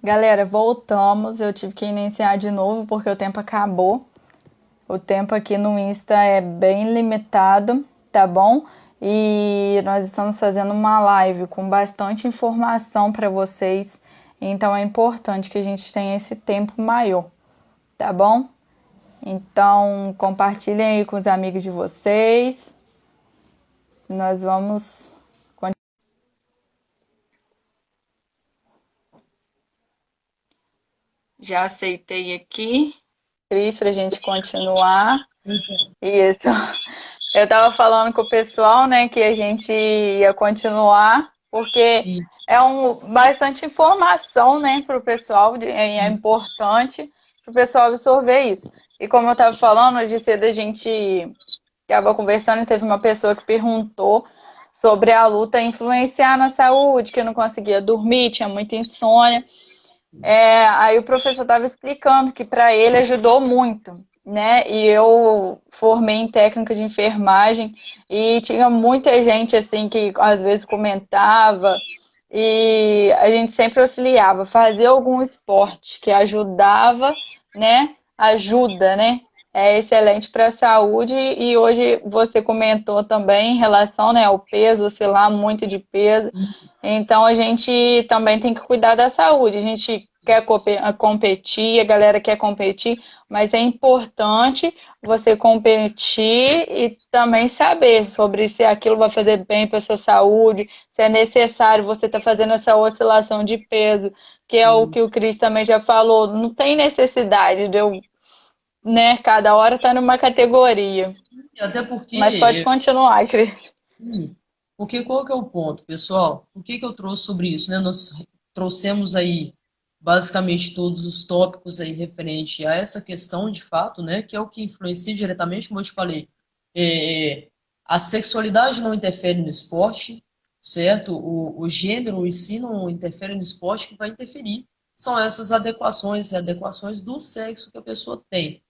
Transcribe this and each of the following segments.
Galera, voltamos. Eu tive que iniciar de novo porque o tempo acabou. O tempo aqui no Insta é bem limitado, tá bom? E nós estamos fazendo uma live com bastante informação para vocês. Então é importante que a gente tenha esse tempo maior, tá bom? Então compartilhem aí com os amigos de vocês. Nós vamos. Já aceitei aqui, Cris, para a gente continuar. Isso. Eu estava falando com o pessoal, né, que a gente ia continuar, porque E, é bastante informação, né, para o pessoal, é importante para o pessoal absorver isso. E como eu estava falando, hoje cedo a gente estava conversando e teve uma pessoa que perguntou sobre a luta influenciar na saúde, que eu não conseguia dormir, tinha muita insônia. Aí o professor estava explicando que para ele ajudou muito, né? E eu formei em técnica de enfermagem e tinha muita gente assim que às vezes comentava e a gente sempre auxiliava, fazia algum esporte que ajudava, né? Ajuda, né? É excelente para a saúde e hoje você comentou também em relação, né, ao peso, oscilar muito de peso. Então a gente também tem que cuidar da saúde. A gente quer competir, a galera quer competir, mas é importante você competir e também saber sobre se aquilo vai fazer bem para sua saúde, se é necessário você estar fazendo essa oscilação de peso, que é o que o Cris também já falou. Não tem necessidade de eu, né? Cada hora tá numa categoria. até Mas pode porque, continuar, Cris. porque qual que é o ponto, pessoal? Por que que eu trouxe sobre isso, né? Nós trouxemos aí basicamente todos os tópicos aí referente a essa questão de fato, né? Que é o que influencia diretamente, como eu te falei. É, a sexualidade não interfere no esporte, certo? O gênero em si não interfere no esporte, que vai interferir. São essas adequações, readequações do sexo que a pessoa tem,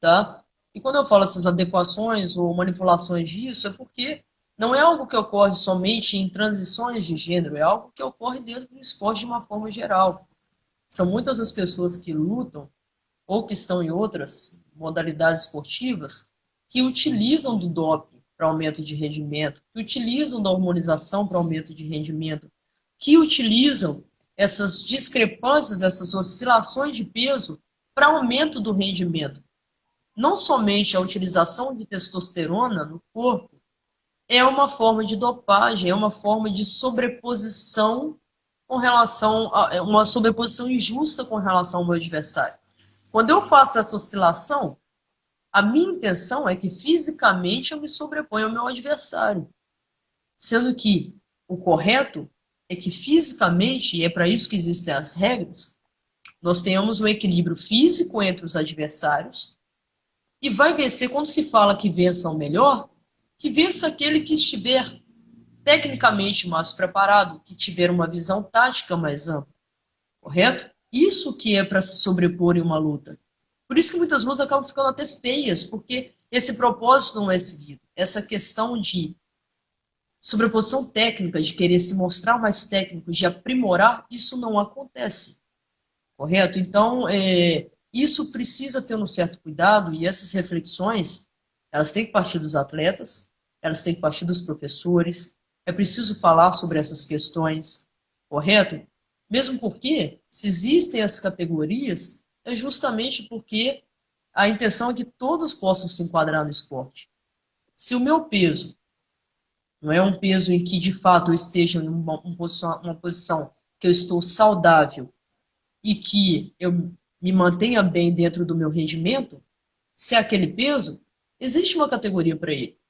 tá? E quando eu falo essas adequações ou manipulações disso, é porque não é algo que ocorre somente em transições de gênero, é algo que ocorre dentro do esporte de uma forma geral. São muitas as pessoas que lutam ou que estão em outras modalidades esportivas que utilizam do doping para aumento de rendimento, que utilizam da hormonização para aumento de rendimento, que utilizam essas discrepâncias, essas oscilações de peso para aumento do rendimento. Não somente a utilização de testosterona no corpo é uma forma de dopagem, é uma forma de sobreposição com relação a uma sobreposição injusta com relação ao meu adversário. Quando eu faço essa oscilação, a minha intenção é que fisicamente eu me sobreponha ao meu adversário, sendo que o correto é que fisicamente, e é para isso que existem as regras, nós tenhamos um equilíbrio físico entre os adversários e vai vencer, quando se fala que vença o melhor, que vença aquele que estiver tecnicamente mais preparado, que tiver uma visão tática mais ampla, correto? Isso que é para se sobrepor em uma luta. Por isso que muitas lutas acabam ficando até feias, porque esse propósito não é seguido. Essa questão de sobreposição técnica, de querer se mostrar mais técnico, de aprimorar, isso não acontece, correto? Então, isso precisa ter um certo cuidado e essas reflexões, elas têm que partir dos atletas, elas têm que partir dos professores, é preciso falar sobre essas questões, correto? Mesmo porque, se existem as categorias, é justamente porque a intenção é que todos possam se enquadrar no esporte. Se o meu peso não é um peso em que, de fato, eu esteja em uma posição que eu estou saudável e que eu me mantenha bem dentro do meu rendimento, se é aquele peso, existe uma categoria para ele.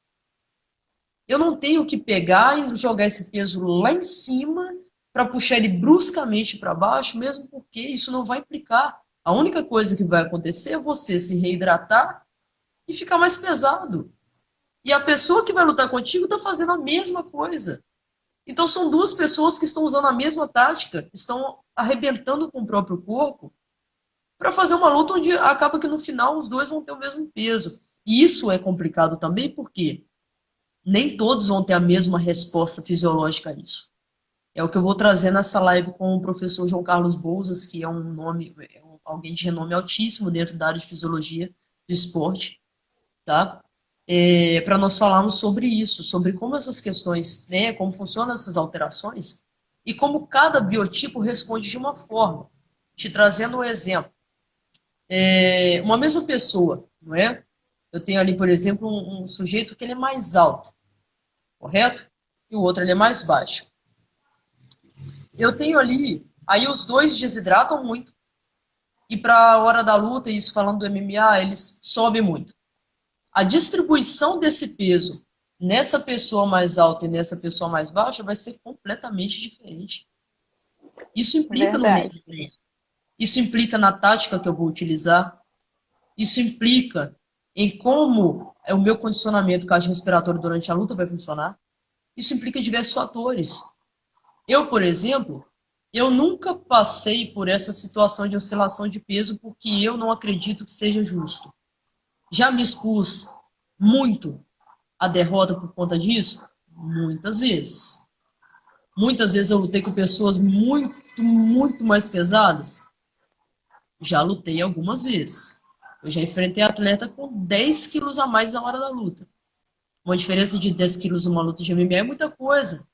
Eu não tenho que pegar e jogar esse peso lá em cima para puxar ele bruscamente para baixo, mesmo porque isso não vai implicar. A única coisa que vai acontecer é você se reidratar e ficar mais pesado. E a pessoa que vai lutar contigo está fazendo a mesma coisa. Então são duas pessoas que estão usando a mesma tática, estão arrebentando com o próprio corpo para fazer uma luta onde acaba que no final os dois vão ter o mesmo peso. E isso é complicado também porque nem todos vão ter a mesma resposta fisiológica a isso. É o que eu vou trazer nessa live com o professor João Carlos Bouzas, que é alguém de renome altíssimo dentro da área de fisiologia do esporte, tá? Para nós falarmos sobre isso, sobre como essas questões, né, como funcionam essas alterações e como cada biotipo responde de uma forma. Te trazendo um exemplo. Uma mesma pessoa, não é? Eu tenho ali, por exemplo, um sujeito que ele é mais alto, correto? E o outro ele é mais baixo. Eu tenho ali, aí os dois desidratam muito. E para a hora da luta, isso falando do MMA, eles sobem muito. A distribuição desse peso nessa pessoa mais alta e nessa pessoa mais baixa vai ser completamente diferente. Isso implica no Verdade. rendimento. Isso implica na tática que eu vou utilizar. Isso implica em como o meu condicionamento cardiorrespiratório durante a luta vai funcionar. Isso implica diversos fatores. Eu, por exemplo, eu nunca passei por essa situação de oscilação de peso porque eu não acredito que seja justo. Já me expus muito à derrota por conta disso? Muitas vezes. Muitas vezes eu lutei com pessoas muito, muito mais pesadas? Já lutei algumas vezes. Eu já enfrentei atleta com 10 quilos a mais na hora da luta. Uma diferença de 10 quilos numa luta de MMA é muita coisa.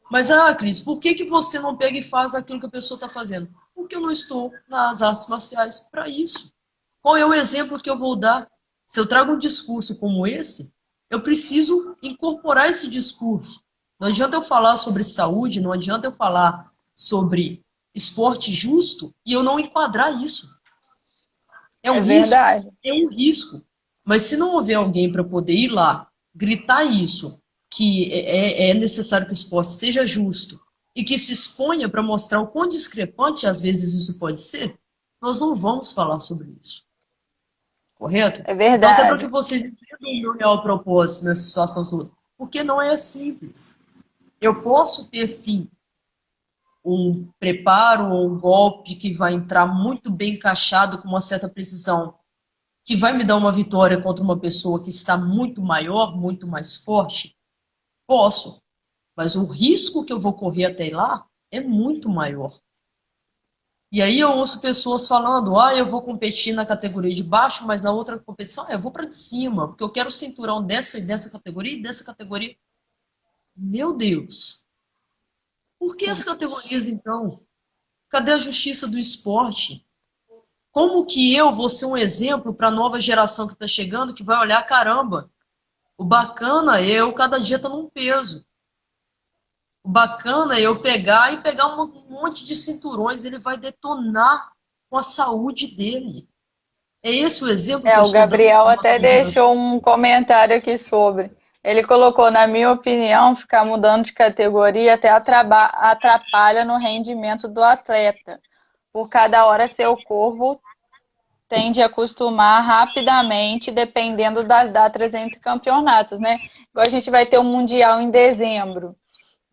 Mas, Cris, por que você não pega e faz aquilo que a pessoa está fazendo? Porque eu não estou nas artes marciais para isso. Qual é o exemplo que eu vou dar? Se eu trago um discurso como esse, eu preciso incorporar esse discurso. Não adianta eu falar sobre saúde, não adianta eu falar sobre esporte justo e eu não enquadrar isso. É um É risco? verdade. É um risco. Mas se não houver alguém para poder ir lá, gritar isso, que é necessário que o esporte seja justo e que se exponha para mostrar o quão discrepante às vezes isso pode ser, nós não vamos falar sobre isso. Correto? É Então, até para que verdade. vocês entendam o meu real propósito nessa situação sua. Porque não é simples. Eu posso ter, sim, um preparo ou um golpe que vai entrar muito bem encaixado com uma certa precisão, que vai me dar uma vitória contra uma pessoa que está muito maior, muito mais forte? Posso. Mas o risco que eu vou correr até lá é muito maior. E aí eu ouço pessoas falando, eu vou competir na categoria de baixo, mas na outra competição eu vou para de cima, porque eu quero o cinturão dessa e dessa categoria e dessa categoria. Meu Deus! Por que as categorias então? Cadê a justiça do esporte? Como que eu vou ser um exemplo para a nova geração que está chegando, que vai olhar, caramba, o bacana é eu cada dia estar num peso. O bacana é eu pegar um monte de cinturões, ele vai detonar com a saúde dele. É esse o exemplo que eu O estou dando Gabriel para uma até menina. deixou um comentário aqui sobre. Ele colocou, na minha opinião, ficar mudando de categoria até atrapalha no rendimento do atleta. Por cada hora seu corpo tende a acostumar rapidamente, dependendo das datas entre campeonatos, né? Igual a gente vai ter o Mundial em dezembro,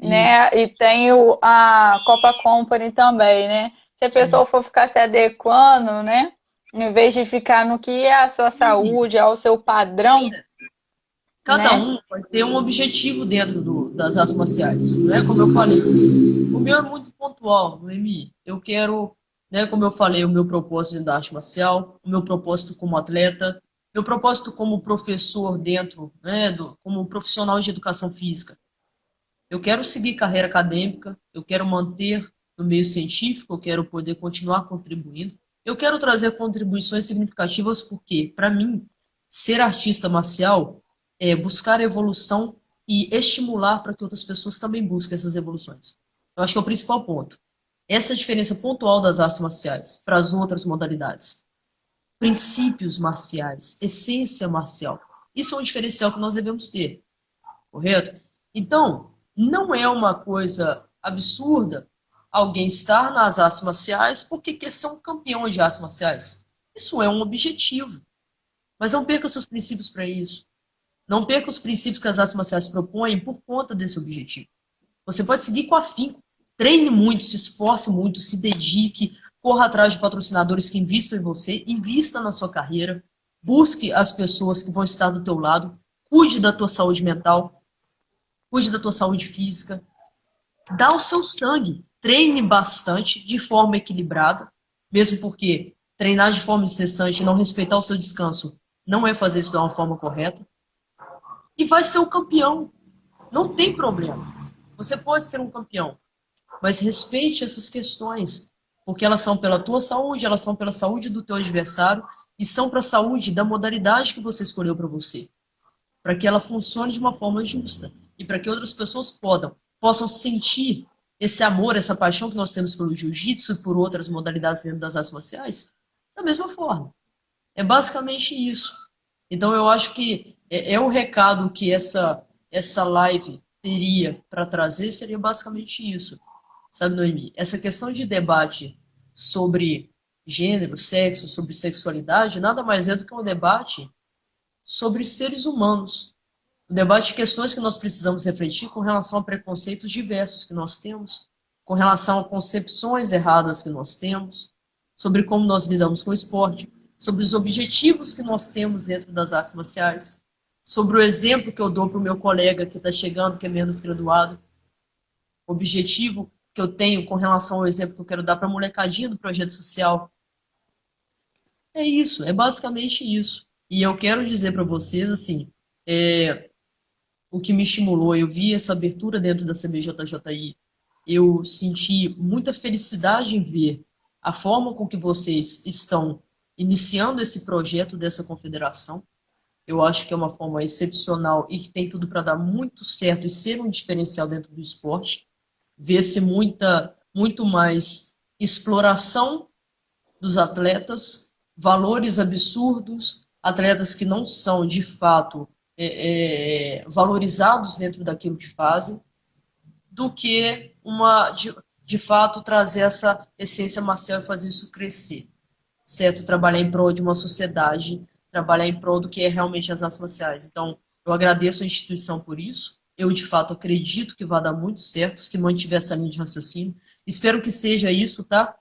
Sim, né? E tem a Copa Company também, né? Se a sim. pessoa for ficar se adequando, né? Em vez de ficar no que é a sua E saúde, ao seu padrão, cada né? um vai ter um objetivo dentro das artes marciais, né? Como eu falei. O meu é muito pontual no MI. Eu quero, né, como eu falei, o meu propósito dentro da arte marcial, o meu propósito como atleta, meu propósito como professor dentro, né, como profissional de educação física. Eu quero seguir carreira acadêmica, eu quero manter no meio científico, eu quero poder continuar contribuindo. Eu quero trazer contribuições significativas porque, para mim, ser artista marcial é buscar evolução e estimular para que outras pessoas também busquem essas evoluções. Eu acho que é o principal ponto. Essa é a diferença pontual das artes marciais para as outras modalidades. Princípios marciais, essência marcial. Isso é um diferencial que nós devemos ter, correto? Então, não é uma coisa absurda alguém estar nas artes marciais porque quer ser um campeão de artes marciais. Isso é um objetivo. Mas não perca seus princípios para isso. Não perca os princípios que as artes marciais propõem por conta desse objetivo. Você pode seguir com afinco. Treine muito, se esforce muito, se dedique, corra atrás de patrocinadores que investam em você, invista na sua carreira, busque as pessoas que vão estar do teu lado, cuide da tua saúde mental, cuide da tua saúde física. dá o seu sangue, treine bastante, de forma equilibrada, mesmo porque treinar de forma incessante e não respeitar o seu descanso não é fazer isso de uma forma correta. E vai ser o campeão. Não tem problema. Você pode ser um campeão, mas respeite essas questões, porque elas são pela tua saúde, elas são pela saúde do teu adversário e são para a saúde da modalidade que você escolheu para você, para que ela funcione de uma forma justa e para que outras pessoas possam sentir esse amor, essa paixão que nós temos pelo jiu-jitsu e por outras modalidades dentro das artes marciais da mesma forma. É basicamente isso. Então eu acho que o recado que essa live teria para trazer seria basicamente isso. Sabe, Noemi? Essa questão de debate sobre gênero, sexo, sobre sexualidade, nada mais é do que um debate sobre seres humanos. Um debate de questões que nós precisamos refletir com relação a preconceitos diversos que nós temos, com relação a concepções erradas que nós temos, sobre como nós lidamos com o esporte, sobre os objetivos que nós temos dentro das artes marciais, sobre o exemplo que eu dou para o meu colega que está chegando, que é menos graduado, o objetivo que eu tenho com relação ao exemplo que eu quero dar para a molecadinha do projeto social. É isso, é basicamente isso. E eu quero dizer para vocês, assim, o que me estimulou, eu vi essa abertura dentro da CBJJI, eu senti muita felicidade em ver a forma com que vocês estão iniciando esse projeto dessa confederação. Eu acho que é uma forma excepcional e que tem tudo para dar muito certo e ser um diferencial dentro do esporte. Vê-se muito mais exploração dos atletas, valores absurdos, atletas que não são, de fato, valorizados dentro daquilo que fazem, do que de fato trazer essa essência marcial e fazer isso crescer, certo? Trabalhar em prol de uma sociedade, trabalhar em prol do que é realmente as artes marciais. Então, eu agradeço a instituição por isso. Eu, de fato, acredito que vai dar muito certo se mantiver essa linha de raciocínio. Espero que seja isso, tá?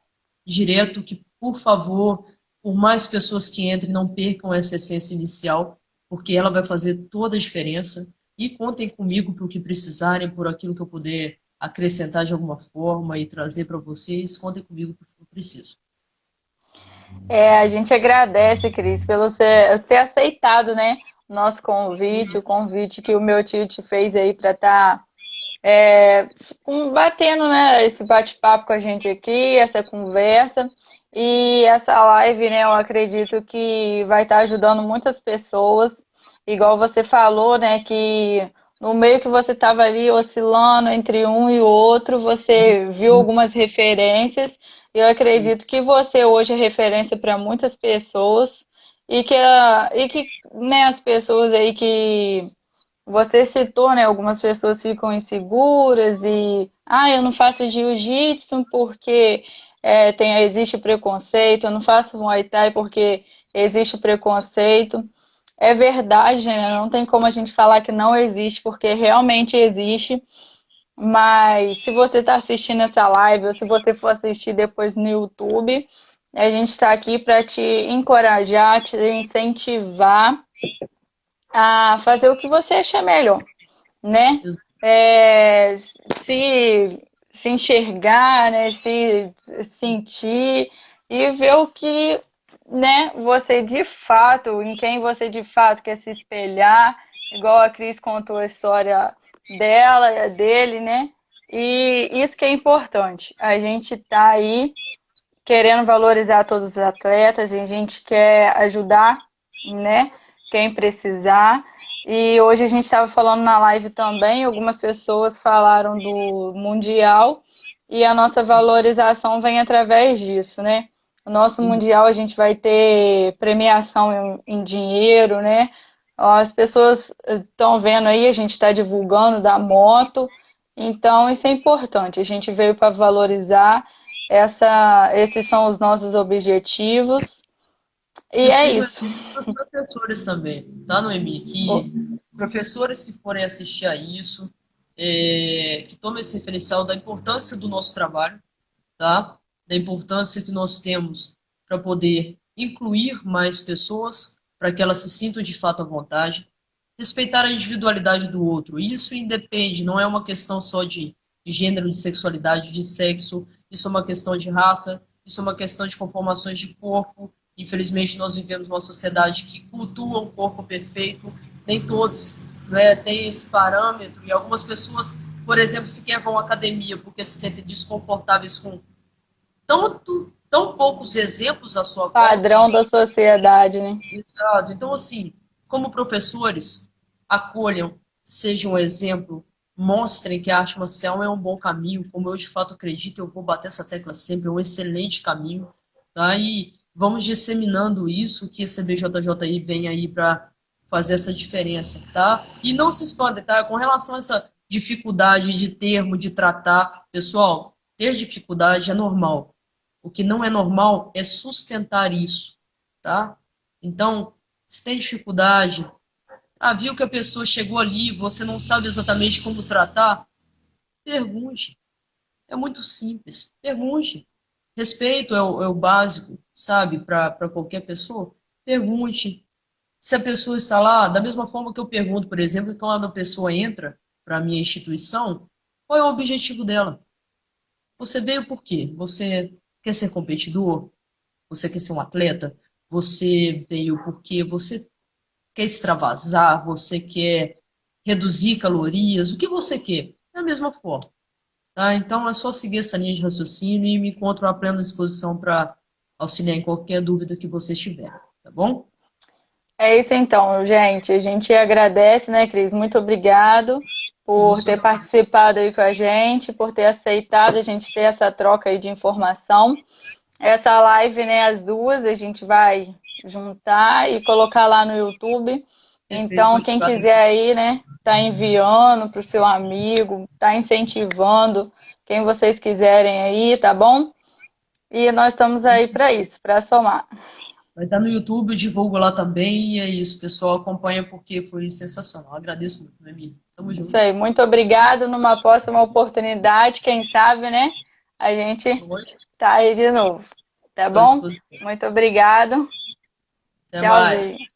Direto, que, por favor, por mais pessoas que entrem, não percam essa essência inicial, porque ela vai fazer toda a diferença. E contem comigo para o que precisarem, por aquilo que eu puder acrescentar de alguma forma e trazer para vocês. Contem comigo para o que eu preciso. A gente agradece, Cris, pelo você ter aceitado, né, o nosso convite, o convite que o meu tio te fez aí para estar batendo, né, esse bate-papo com a gente aqui, essa conversa. E essa live, né, eu acredito que vai estar ajudando muitas pessoas. Igual você falou, né, que no meio que você estava ali oscilando entre um e o outro, você viu algumas referências. E eu acredito que você hoje é referência para muitas pessoas e que né, as pessoas aí que você citou, né? Algumas pessoas ficam inseguras e, eu não faço jiu-jitsu porque existe preconceito, eu não faço Muay Thai porque existe preconceito. É verdade, né? Não tem como a gente falar que não existe, porque realmente existe. Mas se você está assistindo essa live ou se você for assistir depois no YouTube, a gente está aqui para te encorajar, te incentivar a fazer o que você achar melhor, né? Se enxergar, né? Se sentir e ver o que, né? Você de fato, em quem você de fato quer se espelhar, igual a Cris contou a história dela, dele, né? E isso que é importante. A gente tá aí querendo valorizar todos os atletas, e a gente quer ajudar, né? Quem precisar. E hoje a gente estava falando na live também, algumas pessoas falaram do Mundial e a nossa valorização vem através disso, né? O nosso Mundial a gente vai ter premiação em dinheiro, né? As pessoas estão vendo aí, a gente está divulgando da moto, então isso é importante. A gente veio para valorizar esses são os nossos objetivos e é isso. Possivelmente para os professores também, tá, Noemi? Que professores que forem assistir a isso, que tomem esse referencial da importância do nosso trabalho, tá? Da importância que nós temos para poder incluir mais pessoas, para que elas se sintam de fato à vontade, respeitar a individualidade do outro. Isso independe, não é uma questão só de de gênero, de sexualidade, de sexo, isso é uma questão de raça, isso é uma questão de conformações de corpo. Infelizmente, nós vivemos numa sociedade que cultua um corpo perfeito, nem todos, né, têm esse parâmetro, e algumas pessoas, por exemplo, sequer vão à academia porque se sentem desconfortáveis com tão poucos exemplos à sua volta. Padrão da sociedade, né? Exato. Então, assim, como professores, acolham, sejam um exemplo, mostrem que a arte marcial é um bom caminho, como eu de fato acredito, eu vou bater essa tecla sempre, é um excelente caminho, tá? E vamos disseminando isso, que esse BJJI vem aí para fazer essa diferença, tá? E não se expandem, tá? Com relação a essa dificuldade de termo, de tratar, pessoal, ter dificuldade é normal. O que não é normal é sustentar isso, tá? Então, se tem dificuldade, viu que a pessoa chegou ali, você não sabe exatamente como tratar, pergunte. É muito simples. Pergunte. Respeito é o básico, sabe, para qualquer pessoa. Pergunte. Se a pessoa está lá, da mesma forma que eu pergunto, por exemplo, quando a pessoa entra para a minha instituição, qual é o objetivo dela? Você veio por quê? Você quer ser competidor? Você quer ser um atleta? Você veio porque você quer extravasar? Você quer reduzir calorias? O que você quer? É a mesma forma. Tá? Então é só seguir essa linha de raciocínio e me encontro à plena disposição para auxiliar em qualquer dúvida que você tiver. Tá bom? É isso então, gente. A gente agradece, né, Cris? Muito obrigado por Isso, ter participado aí com a gente, por ter aceitado a gente ter essa troca aí de informação. Essa live, né, as duas, a gente vai juntar e colocar lá no YouTube. perfeito, Então, vou quem divulgar quiser também. aí, né, tá enviando para o seu amigo, tá incentivando quem vocês quiserem aí, tá bom? E nós estamos aí para isso, para somar. Vai estar no YouTube, eu divulgo lá também. E é isso, pessoal. Acompanha porque foi sensacional. Agradeço muito, meu amigo. Tamo Isso junto. aí, muito obrigado. Numa próxima oportunidade, quem sabe, né? A gente tá aí de novo, tá Estou à bom? disposição. Muito obrigado. Até mais. Tchauzinho.